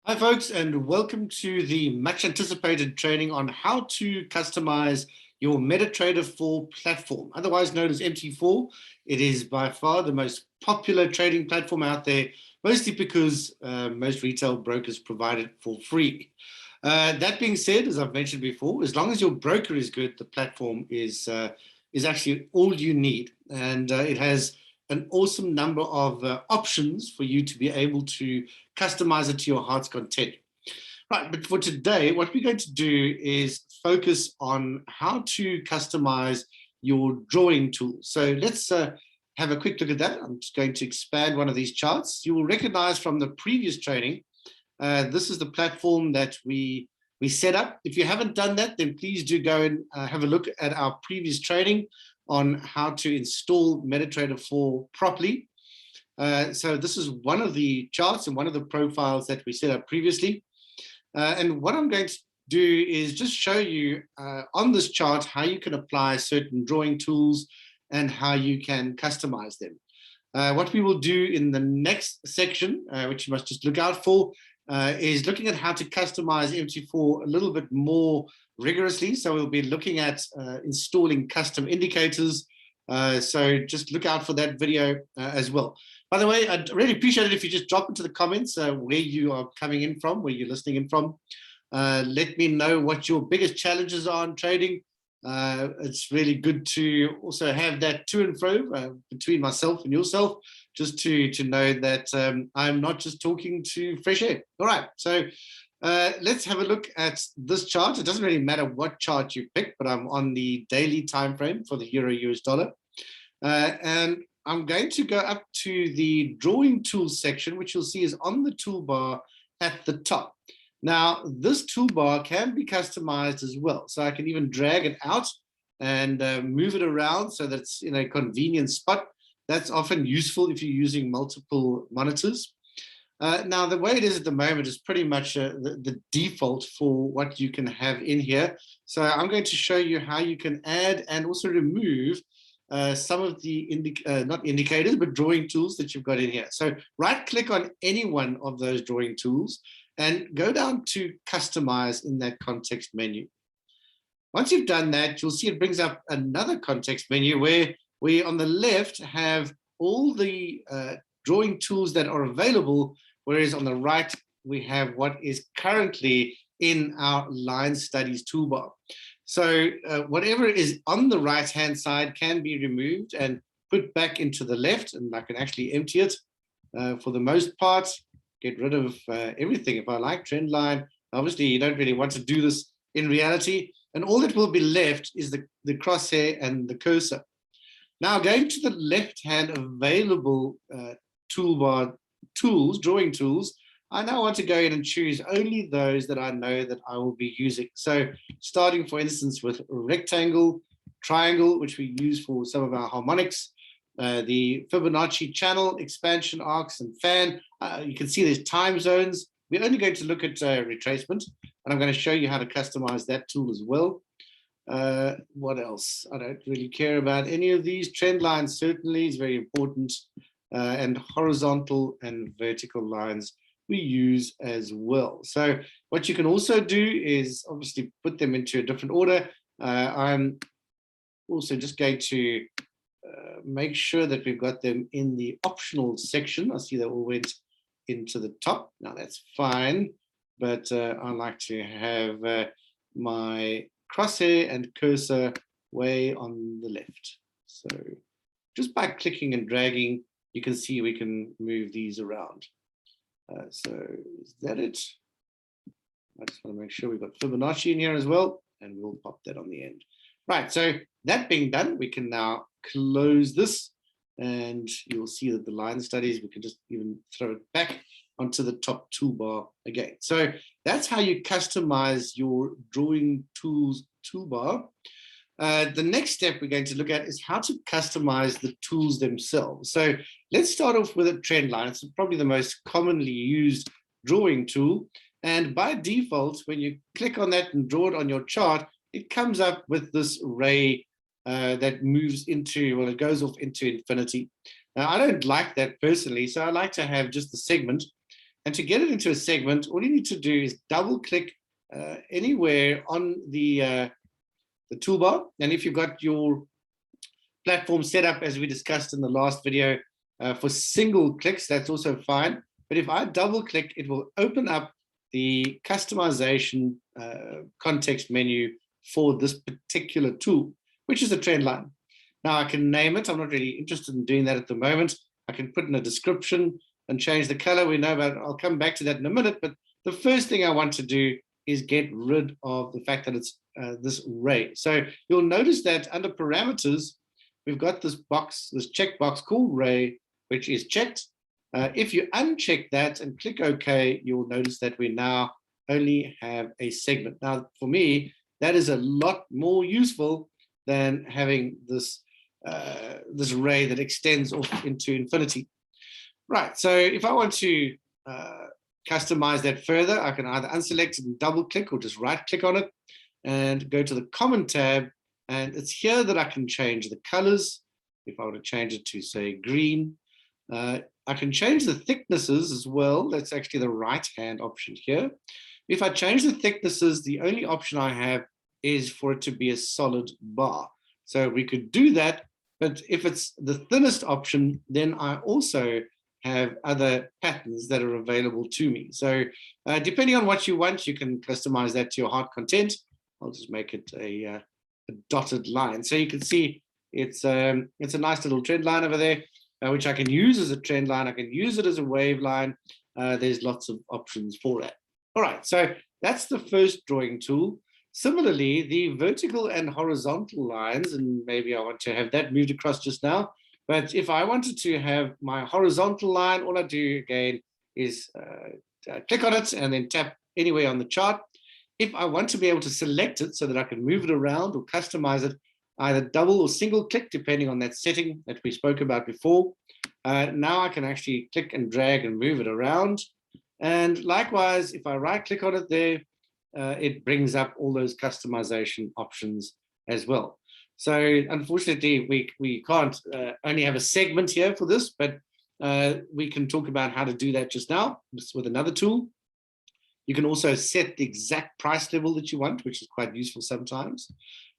Hi folks, and welcome to the much anticipated training on how to customize your MetaTrader 4 platform, otherwise known as MT4. It is by far the most popular trading platform out there, mostly because most retail brokers provide it for free. That being said, as I've mentioned before, as long as your broker is good, the platform is actually all you need, and it has an awesome number of options for you to be able to customize it to your heart's content. Right, but for today, what we're going to do is focus on how to customize your drawing tool. So let's have a quick look at that. I'm just going to expand one of these charts. You will recognize from the previous training, this is the platform that we set up. If you haven't done that, then please do go and have a look at our previous training on how to install MetaTrader 4 properly. So this is one of the charts and one of the profiles that we set up previously. And what I'm going to do is just show you on this chart how you can apply certain drawing tools and how you can customize them. What we will do in the next section, which you must just look out for, is looking at how to customize MT4 a little bit more rigorously. So we'll be looking at installing custom indicators. So just look out for that video as well. By the way, I'd really appreciate it if you just drop into the comments where you are coming in from, where you're listening in from. Let me know what your biggest challenges are in trading. It's really good to also have that to and fro between myself and yourself, just to know that I'm not just talking to fresh air. All right, so let's have a look at this chart. It doesn't really matter what chart you pick, but I'm on the daily time frame for the Euro-US dollar. And I'm going to go up to the drawing tools section, which you'll see is on the toolbar at the top. Now, this toolbar can be customized as well. So I can even drag it out and move it around so that it's in a convenient spot. That's often useful if you're using multiple monitors. Now, the way it is at the moment is pretty much the default for what you can have in here. So I'm going to show you how you can add and also remove some of the, not indicators, but drawing tools that you've got in here. So right click on any one of those drawing tools and go down to customize in that context menu. Once you've done that, you'll see it brings up another context menu where we on the left have all the drawing tools that are available, whereas on the right, we have what is currently in our line studies toolbar. So whatever is on the right-hand side can be removed and put back into the left, and I can actually empty it for the most part, get rid of everything if I like, trend line. Obviously, you don't really want to do this in reality, and all that will be left is the crosshair and the cursor. Now, going to the left-hand available toolbar tools, drawing tools, I now want to go in and choose only those that I know that I will be using. So starting, for instance, with rectangle, triangle, which we use for some of our harmonics, the Fibonacci channel, expansion arcs, and fan. You can see there's time zones. We're only going to look at retracement, and I'm going to show you how to customize that tool as well. What else? I don't really care about any of these. Trend lines certainly is very important, and horizontal and vertical lines we use as well. So what you can also do is obviously put them into a different order. I'm also just going to make sure that we've got them in the optional section. I see that all went into the top. Now that's fine, but I like to have my crosshair and cursor way on the left. So just by clicking and dragging, you can see we can move these around. So is that it? I just want to make sure we've got Fibonacci in here as well, and we'll pop that on the end. Right, so that being done, we can now close this, and you'll see that the line studies, we can just even throw it back onto the top toolbar again. So that's how you customize your drawing tools toolbar. The next step we're going to look at is how to customize the tools themselves. So let's start off with a trend line. It's probably the most commonly used drawing tool. And by default, when you click on that and draw it on your chart, it comes up with this ray that moves into, well, it goes off into infinity. Now, I don't like that personally, so I like to have just the segment. And to get it into a segment, all you need to do is double click anywhere on the toolbar. And if you've got your platform set up, as we discussed in the last video, for single clicks, that's also fine. But if I double click, it will open up the customization context menu for this particular tool, which is a trend line. Now I can name it. I'm not really interested in doing that at the moment. I can put in a description and change the color. We know about it. I'll come back to that in a minute. But the first thing I want to do is get rid of the fact that it's this ray. So you'll notice that under parameters, we've got this box, this checkbox called ray, which is checked. If you uncheck that and click OK, you'll notice that we now only have a segment. Now, for me, that is a lot more useful than having this this ray that extends off into infinity. Right, so if I want to customize that further, I can either unselect it and double click or just right click on it and go to the common tab. And it's here that I can change the colors. If I were to change it to, say, green, I can change the thicknesses as well. That's actually the right hand option here. If I change the thicknesses, the only option I have is for it to be a solid bar. So we could do that, but if it's the thinnest option, then I also have other patterns that are available to me. So depending on what you want, you can customize that to your heart content. I'll just make it a dotted line. So you can see it's a nice little trend line over there, which I can use as a trend line. I can use it as a wave line. There's lots of options for that. All right, so that's the first drawing tool. Similarly, the vertical and horizontal lines, and maybe I want to have that moved across just now, but if I wanted to have my horizontal line, all I do again is click on it and then tap anywhere on the chart. If I want to be able to select it so that I can move it around or customize it, either double or single click, depending on that setting that we spoke about before. Now I can actually click and drag and move it around. And likewise, if I right click on it there, it brings up all those customization options as well. So unfortunately, we can't only have a segment here for this, but we can talk about how to do that just now with another tool. You can also set the exact price level that you want, which is quite useful sometimes.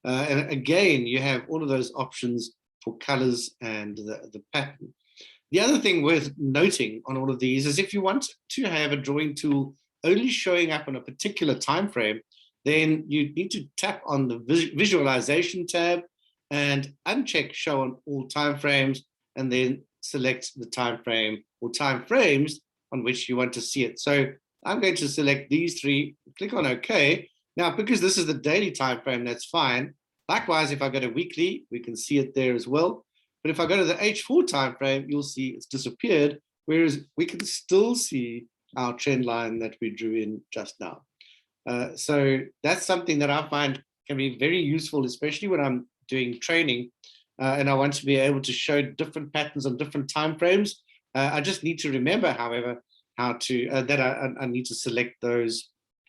And again, you have all of those options for colors and the pattern. The other thing worth noting on all of these is if you want to have a drawing tool only showing up on a particular time frame, then you need to tap on the visualization tab and uncheck show on all time frames, and then select the time frame or time frames on which you want to see it. So I'm going to select these three, click on OK. Now, because this is the daily time frame, that's fine. Likewise, if I go to weekly, we can see it there as well. But if I go to the H4 time frame, you'll see it's disappeared, whereas we can still see our trend line that we drew in just now. So that's something that I find can be very useful, especially when I'm doing training and I want to be able to show different patterns on different time frames. I just need to remember, however, how to that I need to select those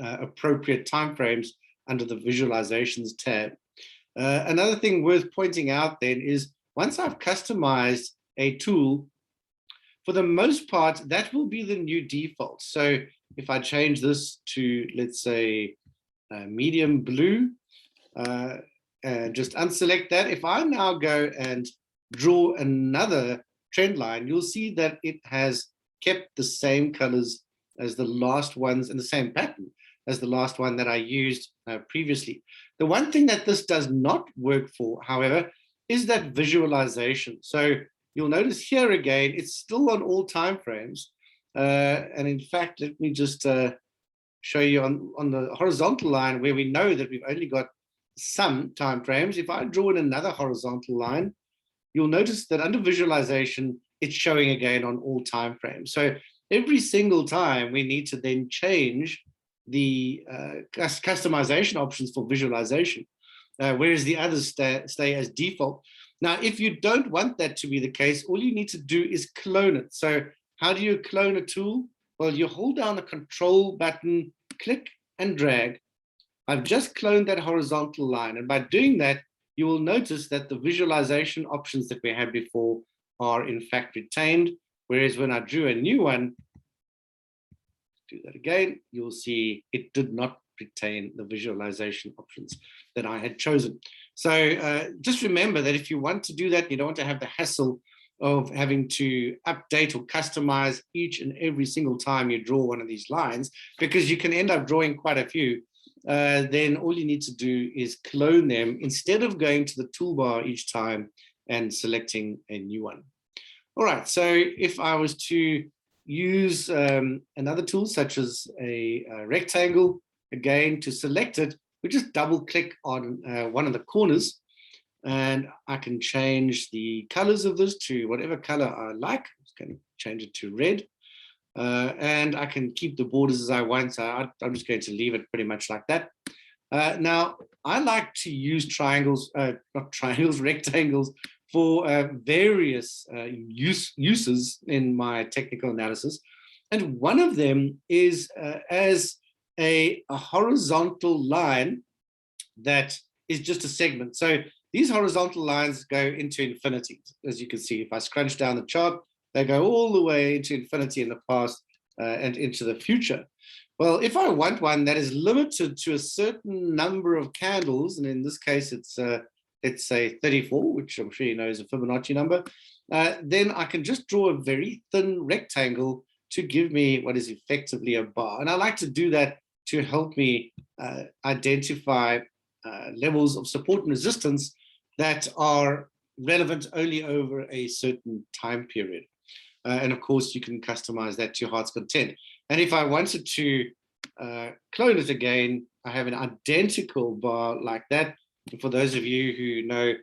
appropriate time frames under the visualizations tab. Another thing worth pointing out then is once I've customized a tool, for the most part, that will be the new default. So if I change this to, let's say, medium blue, and just unselect that, if I now go and draw another trend line, you'll see that it has kept the same colors as the last ones and the same pattern as the last one that I used previously. The one thing that this does not work for, however, is that visualization. So you'll notice here again, it's still on all time frames. And in fact, let me just show you on the horizontal line where we know that we've only got some time frames. If I draw in another horizontal line, you'll notice that under visualization, it's showing again on all time frames. So every single time we need to then change the customization options for visualization, whereas the others stay as default. Now, if you don't want that to be the case, all you need to do is clone it. So how do you clone a tool? Well, you hold down the control button, click and drag. I've just cloned that horizontal line. And by doing that, you will notice that the visualization options that we had before are in fact retained. Whereas when I drew a new one, do that again, you'll see it did not retain the visualization options that I had chosen. So just remember that if you want to do that, you don't want to have the hassle of having to update or customize each and every single time you draw one of these lines, because you can end up drawing quite a few. Then all you need to do is clone them instead of going to the toolbar each time and selecting a new one. All right, so if I was to use another tool such as a rectangle, again, to select it, we just double click on one of the corners, and I can change the colors of this to whatever color I like. I'm just going to change it to red. And I can keep the borders as I want, so I'm just going to leave it pretty much like that. Now, I like to use triangles, not triangles, rectangles, for various uses in my technical analysis. And one of them is as a horizontal line that is just a segment. So these horizontal lines go into infinity. As you can see, if I scrunch down the chart, they go all the way into infinity in the past and into the future. Well, if I want one that is limited to a certain number of candles, and in this case, it's let's say 34, which I'm sure you know is a Fibonacci number, then I can just draw a very thin rectangle to give me what is effectively a bar. And I like to do that to help me identify levels of support and resistance that are relevant only over a certain time period. And of course, you can customize that to your heart's content. And if I wanted to clone it again, I have an identical bar like that. And for those of you who know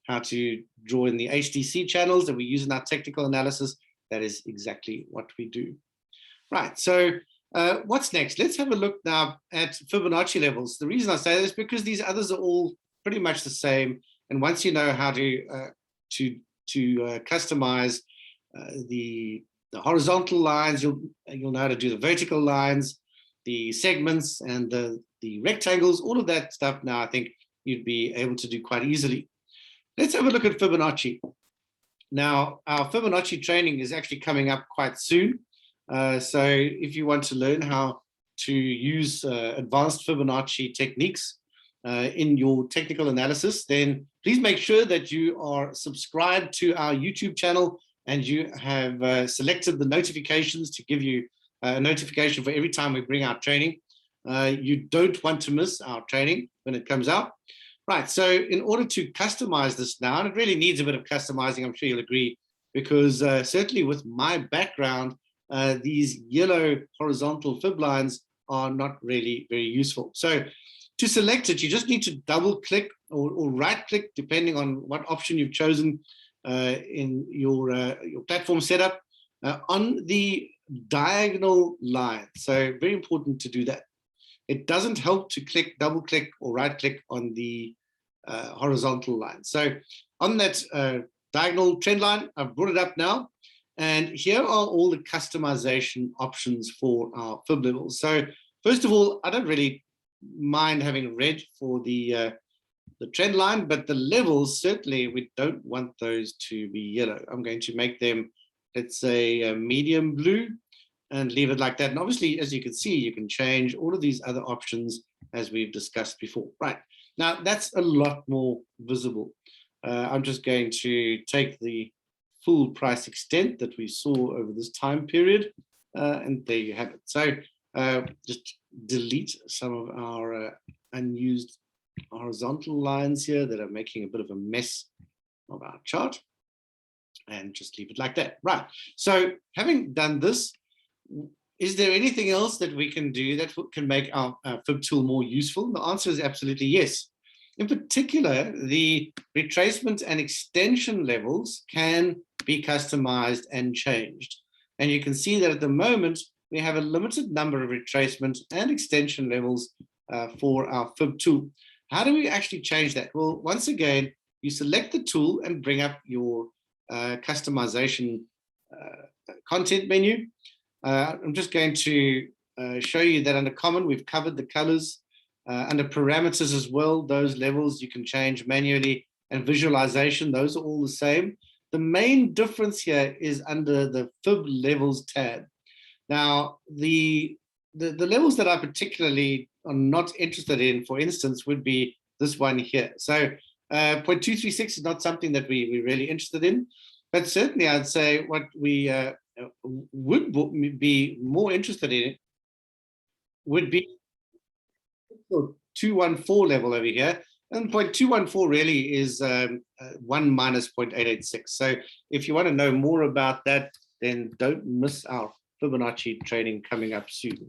how to draw in the HDC channels that we use in our technical analysis, that is exactly what we do. Right, so what's next? Let's have a look now at Fibonacci levels. The reason I say that is because these others are all pretty much the same. And once you know how to customize the horizontal lines, you'll know how to do the vertical lines, the segments, and the rectangles, all of that stuff now I think you'd be able to do quite easily. Let's have a look at Fibonacci. Now, our Fibonacci training is actually coming up quite soon. So if you want to learn how to use advanced Fibonacci techniques in your technical analysis, then please make sure that you are subscribed to our YouTube channel and you have selected the notifications to give you a notification for every time we bring out training. You don't want to miss our training when it comes out. Right, so in order to customize this now, and it really needs a bit of customizing, I'm sure you'll agree, because certainly with my background, these yellow horizontal fib lines are not really very useful. So to select it, you just need to double click or right click, depending on what option you've chosen in your platform setup, on the diagonal line. So very important to do that. It doesn't help to double click or right click on the horizontal line. So on that diagonal trend line, I've brought it up now. And here are all the customization options for our fib levels. So first of all, I don't really mind having red for the trend line, but the levels, certainly we don't want those to be yellow. I'm going to make them, let's say, a medium blue and leave it like that. And obviously, as you can see, you can change all of these other options as we've discussed before. Right, now that's a lot more visible. I'm just going to take the full price extent that we saw over this time period, and there you have it. So just delete some of our unused horizontal lines here that are making a bit of a mess of our chart, and just leave it like that. Right, so having done this, is there anything else that we can do that can make our fib tool more useful? The answer is absolutely yes. In particular, the retracement and extension levels can be customized and changed. And you can see that at the moment, we have a limited number of retracement and extension levels for our fib tool. How do we actually change that? Well, once again, you select the tool and bring up your customization content menu. I'm just going to show you that under common, we've covered the colors. Under parameters as well, those levels you can change manually, and visualization, those are all the same. The main difference here is under the fib levels tab. Now, the the levels that I particularly are not interested in, for instance, would be this one here. So 0.236 is not something that we're really interested in, but certainly I'd say what we would be more interested in would be 214 level over here. And 0.214 really is 1 minus 0.886. So if you want to know more about that, then don't miss our Fibonacci training coming up soon.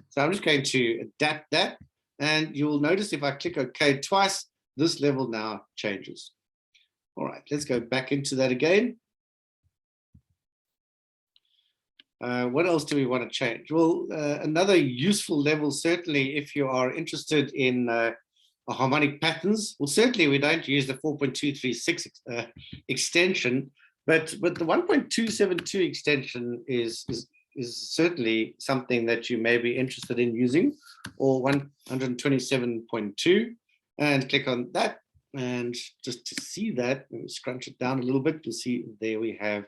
So I'm just going to adapt that. And you'll notice if I click OK twice, this level now changes. All right, let's go back into that again. What else do we want to change? Well, another useful level, certainly if you are interested in harmonic patterns. Well, certainly we don't use the 4.236 extension, but the 1.272 extension is certainly something that you may be interested in using, or 127.2, and click on that. And just to see that, let me scrunch it down a little bit. You'll see there we have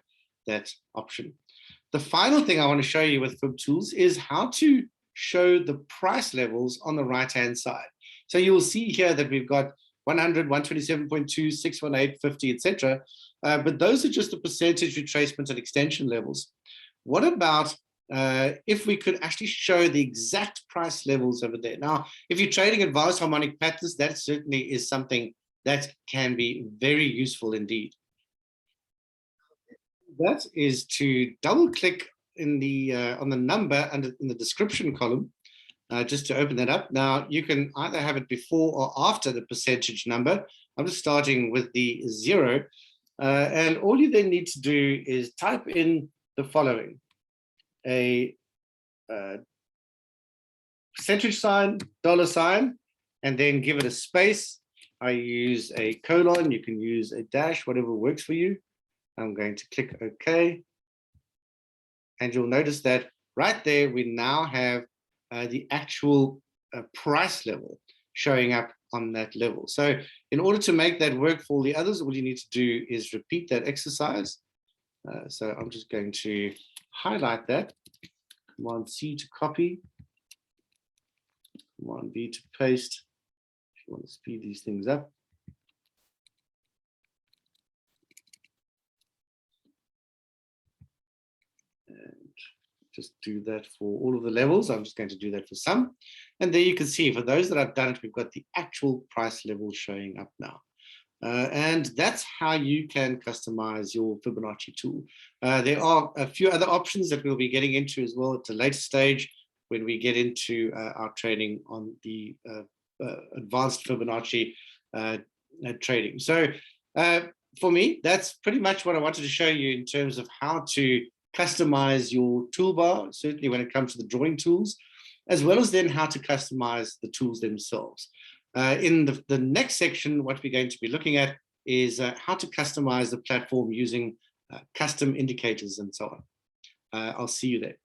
that option. The final thing I want to show you with Fib Tools is how to show the price levels on the right-hand side. So you'll see here that we've got 100, 127.2, 618, 50, etc. But those are just the percentage retracement and extension levels. What about if we could actually show the exact price levels over there? Now, if you're trading advanced harmonic patterns, that certainly is something that can be very useful indeed. That is to double click in the on the number under in the description column, just to open that up. Now you can either have it before or after the percentage number. I'm just starting with the 0, and all you then need to do is type in the following: a percentage sign, $sign, and then give it a space. I use a colon. You can use a dash, whatever works for you. I'm going to click OK. And you'll notice that right there, we now have the actual price level showing up on that level. So in order to make that work for all the others, all you need to do is repeat that exercise. So I'm just going to highlight that. Command C to copy. Command V to paste. If you want to speed these things up. Just do that for all of the levels. I'm just going to do that for some. And there you can see, for those that I've done it, we've got the actual price level showing up now. And that's how you can customize your Fibonacci tool. There are a few other options that we'll be getting into as well at a later stage when we get into our training on the advanced Fibonacci trading. So for me, that's pretty much what I wanted to show you in terms of how to customize your toolbar, certainly when it comes to the drawing tools, as well as then how to customize the tools themselves. In the next section, what we're going to be looking at is how to customize the platform using custom indicators and so on. I'll see you there.